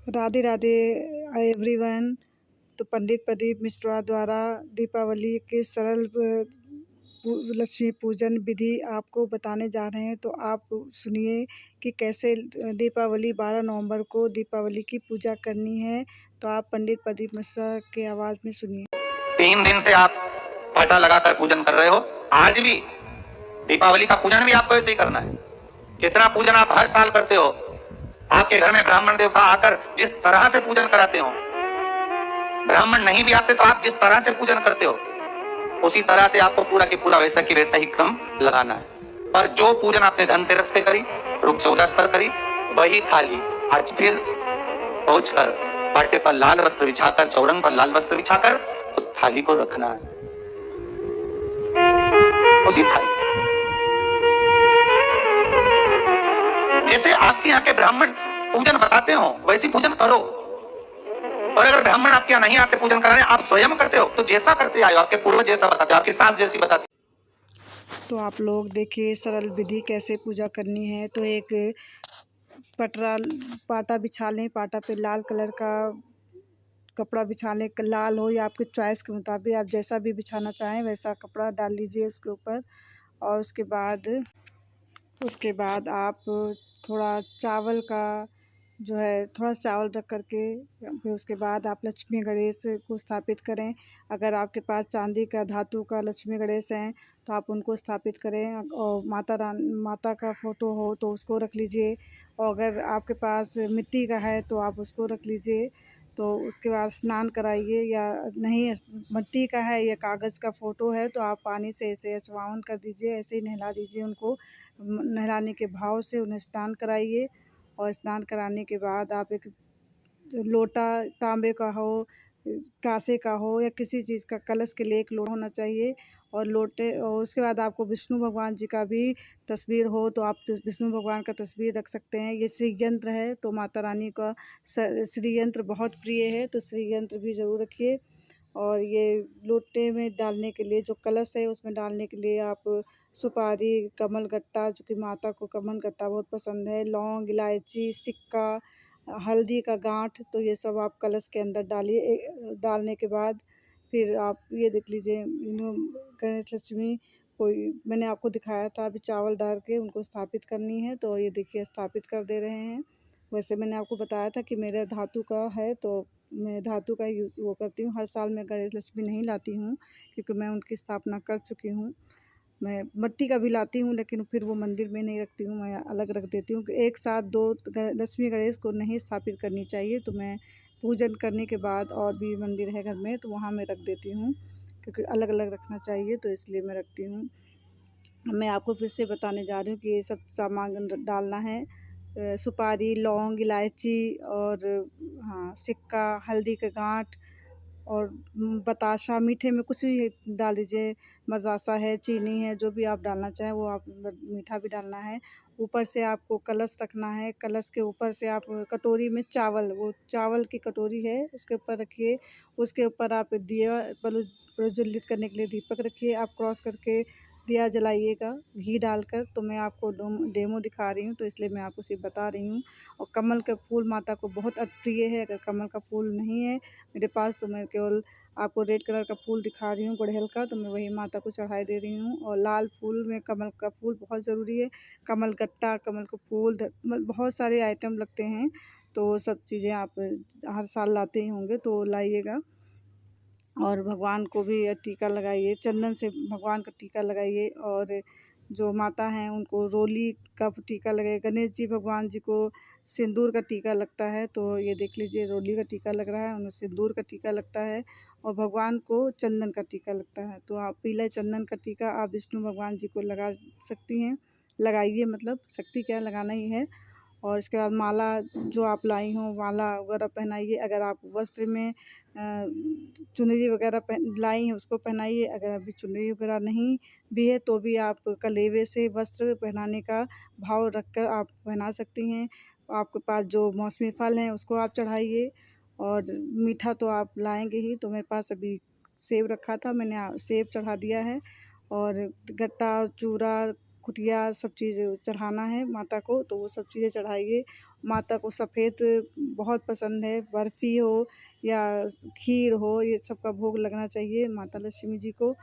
Radhe Radhe everyone. तो पंडित प्रदीप मिश्रा द्वारा दीपावली के सरल लक्ष्मी पूजन विधि आपको बताने जा रहे हैं। तो आप सुनिए कि कैसे दीपावली 12 नवंबर को दीपावली की पूजा करनी है। तो आप पंडित प्रदीप मिश्रा के आवाज़ में सुनिए। 3 दिन से आप पाटा लगाकर पूजन कर रहे हो। आज भी दीपावली का पूजन भी आपको ऐसे ही करना है। जितना पूजन आप हर साल करते हो, आपके घर में ब्राह्मण देवता आकर जिस तरह से पूजन कराते हो, ब्राह्मण नहीं भी आते तो आप जिस तरह से पूजन करते हो, उसी तरह से आपको पूरा की पूरा वैसा ही क्रम लगाना है। पर जो पूजन आपने धनतेरस पे करी, रूप चौदस पर करी, वही थाली आज फिर पहुंचकर पाटे पर लाल वस्त्र बिछाकर, चौरंग पर लाल वस्त्र बिछाकर उस थाली को रखना है। उसी थाली जैसे आपके यहाँ के ब्राह्मण पूजन बताते हो, वैसी पूजन करो। और अगर ब्राह्मण आपके यहाँ नहीं आते पूजन कराने, आप स्वयं करते हो, तो जैसा करते आए हो, आपके पूर्वज जैसा बताते हो, आपकी सास जैसी बताती। तो आप लोग देखिए सरल विधि कैसे पूजा करनी है। तो एक पाटा बिछा लें। पाटा पे लाल कलर का कपड़ा बिछा लें, लाल हो या आपकी चॉइस के मुताबिक आप जैसा भी बिछाना चाहें वैसा कपड़ा डाल लीजिए उसके ऊपर। और उसके बाद आप थोड़ा चावल का जो है थोड़ा चावल रख कर के फिर उसके बाद आप लक्ष्मी गणेश को स्थापित करें। अगर आपके पास चांदी का धातु का लक्ष्मी गणेश हैं तो आप उनको स्थापित करें। और माता का फ़ोटो हो तो उसको रख लीजिए। और अगर आपके पास मिट्टी का है तो आप उसको रख लीजिए। तो उसके बाद स्नान कराइए, या नहीं मिट्टी का है या कागज़ का फ़ोटो है तो आप पानी से ऐसे स्नान कर दीजिए, ऐसे ही नहला दीजिए उनको। नहलाने के भाव से उन्हें स्नान कराइए। और स्नान कराने के बाद आप एक लोटा तांबे का हो, कांसे का हो या किसी चीज़ का, कलश के लिए एक लोटा होना चाहिए। और उसके बाद आपको विष्णु भगवान जी का भी तस्वीर हो तो आप विष्णु भगवान का तस्वीर रख सकते हैं। ये श्री यंत्र है तो माता रानी का श्री यंत्र बहुत प्रिय है, तो श्री यंत्र भी ज़रूर रखिए। और ये लोटे में डालने के लिए जो कलश है उसमें डालने के लिए आप सुपारी, कमल गट्टा, जो कि माता को कमल गट्टा बहुत पसंद है, लौंग, इलायची, सिक्का, हल्दी का गांठ, तो ये सब आप कलश के अंदर डालिए। डालने के बाद फिर आप ये देख लीजिए गणेश लक्ष्मी कोई मैंने आपको दिखाया था अभी चावल डाल के उनको स्थापित करनी है। तो ये देखिए स्थापित कर दे रहे हैं। वैसे मैंने आपको बताया था कि मेरा धातु का है तो मैं धातु का वो करती हूँ। हर साल मैं गणेश लक्ष्मी नहीं लाती हूँ क्योंकि मैं उनकी स्थापना कर चुकी हूँ। मैं मिट्टी का भी लाती हूँ लेकिन फिर वो मंदिर में नहीं रखती हूँ, मैं अलग रख देती हूँ कि एक साथ 2 लक्ष्मी गणेश को नहीं स्थापित करनी चाहिए। तो मैं पूजन करने के बाद और भी मंदिर है घर में तो वहाँ मैं रख देती हूँ, क्योंकि अलग अलग रखना चाहिए तो इसलिए मैं रखती हूँ। मैं आपको फिर से बताने जा रही हूँ कि ये सब सामान डालना है। सुपारी, लौंग, इलायची और हाँ सिक्का, हल्दी का गांठ और बताशा, मीठे में कुछ भी डाल दीजिए। मज़ासा है, चीनी है, जो भी आप डालना चाहें वो आप मीठा भी डालना है। ऊपर से आपको कलश रखना है। कलश के ऊपर से आप कटोरी में चावल, वो चावल की कटोरी है उसके ऊपर रखिए। उसके ऊपर आप दिया प्रज्वलित करने के लिए दीपक रखिए। आप क्रॉस करके दिया जलाइएगा घी डालकर। तो मैं आपको डेमो दिखा रही हूँ तो इसलिए मैं आपको सिर्फ बता रही हूँ। और कमल का फूल माता को बहुत प्रिय है। अगर कमल का फूल नहीं है मेरे पास तो मैं केवल आपको रेड कलर का फूल दिखा रही हूँ गुड़हल का, तो मैं वही माता को चढ़ाई दे रही हूँ। और लाल फूल में कमल का फूल बहुत ज़रूरी है। कमल गट्टा, कमल का फूल, बहुत सारे आइटम लगते हैं। तो वो सब चीज़ें आप हर साल लाते ही होंगे तो लाइएगा। और भगवान को भी टीका लगाइए, चंदन से भगवान का टीका लगाइए। और जो माता हैं उनको रोली का टीका लगाइए। गणेश जी भगवान जी को सिंदूर का टीका लगता है, तो ये देख लीजिए रोली का टीका लग रहा है, उन्हें सिंदूर का टीका लगता है। और भगवान को चंदन का टीका लगता है। तो आप पीले चंदन का टीका आप विष्णु भगवान जी को लगा सकती हैं, लगाइए, मतलब शक्ति क्या लगाना ही है। और इसके बाद माला जो आप लाई हो माला वगैरह पहनाइए। अगर आप वस्त्र में चुनरी वगैरह लाई हैं उसको पहनाइए। अगर अभी चुनरी वगैरह नहीं भी है तो भी आप कलेवे से वस्त्र पहनाने का भाव रखकर आप पहना सकती हैं। आपके पास जो मौसमी फल हैं उसको आप चढ़ाइए। और मीठा तो आप लाएंगे ही, तो मेरे पास अभी सेब रखा था, मैंने सेब चढ़ा दिया है। और गट्टा, चूरा, कुटिया सब चीज़ चढ़ाना है माता को, तो वो सब चीज़ें चढ़ाइए। माता को सफ़ेद बहुत पसंद है, बर्फ़ी हो या खीर हो, ये सब का भोग लगना चाहिए माता लक्ष्मी जी को।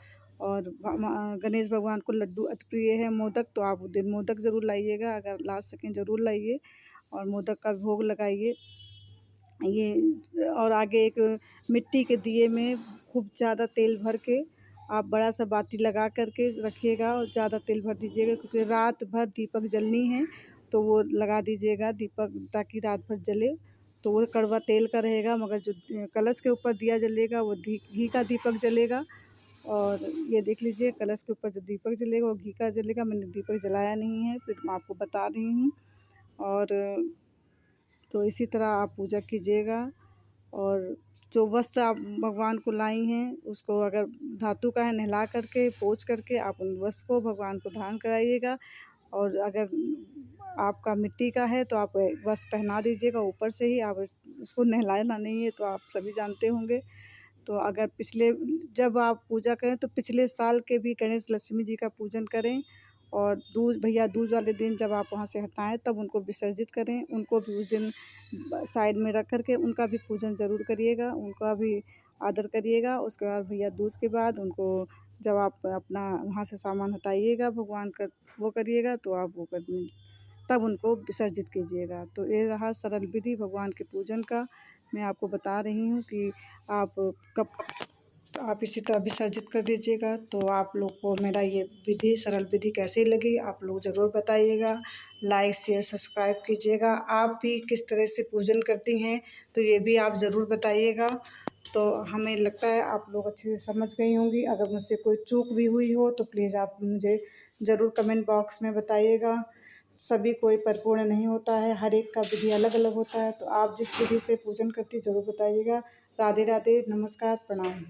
और गणेश भगवान को लड्डू अति प्रिय है, मोदक, तो आप उस दिन मोदक ज़रूर लाइएगा, अगर ला सकें ज़रूर लाइए और मोदक का भोग लगाइए। ये और आगे एक मिट्टी के दिए में खूब ज़्यादा तेल भर के आप बड़ा सा बाती लगा कर के रखिएगा और ज़्यादा तेल भर दीजिएगा, क्योंकि रात भर दीपक जलनी है, तो वो लगा दीजिएगा दीपक, ताकि रात भर जले। तो वो कड़वा तेल का रहेगा, मगर जो कलश के ऊपर दिया जलेगा वो घी का दीपक जलेगा। और ये देख लीजिए, कलश के ऊपर जो दीपक जलेगा वो घी का जलेगा। मैंने दीपक जलाया नहीं है, फिर मैं आपको बता रही हूँ। और तो इसी तरह आप पूजा कीजिएगा। और जो वस्त्र आप भगवान को लाई हैं, उसको अगर धातु का है, नहला करके पोंछ करके आप उन वस्त्र को भगवान को धारण कराइएगा। और अगर आपका मिट्टी का है तो आप वस्त्र पहना दीजिएगा ऊपर से ही, आप उसको नहलाना नहीं है, तो आप सभी जानते होंगे। तो अगर जब आप पूजा करें तो पिछले साल के भी गणेश लक्ष्मी जी का पूजन करें। और दूज वाले दिन जब आप वहाँ से हटाएँ तब उनको विसर्जित करें, उनको भी उस दिन साइड में रख कर के उनका भी पूजन ज़रूर करिएगा, उनका भी आदर करिएगा। उसके बाद भैया दूज के बाद उनको, जब आप अपना वहाँ से सामान हटाइएगा भगवान का वो करिएगा, तो आप वो कर तब उनको विसर्जित कीजिएगा। तो ये रहा सरल विधि भगवान के पूजन का। मैं आपको बता रही हूँ कि आप कब आप इसी तरह विसर्जित कर दीजिएगा। तो आप लोग को मेरा ये विधि, सरल विधि कैसी लगी आप लोग ज़रूर बताइएगा। लाइक शेयर सब्सक्राइब कीजिएगा। आप भी किस तरह से पूजन करती हैं तो ये भी आप ज़रूर बताइएगा। तो हमें लगता है आप लोग अच्छे से समझ गई होंगी। अगर मुझसे कोई चूक भी हुई हो तो प्लीज़ आप मुझे ज़रूर कमेंट बॉक्स में बताइएगा। सभी कोई परिपूर्ण नहीं होता है, हर एक का विधि अलग अलग होता है। तो आप जिस विधि से पूजन करती ज़रूर बताइएगा। राधे राधे, नमस्कार, प्रणाम।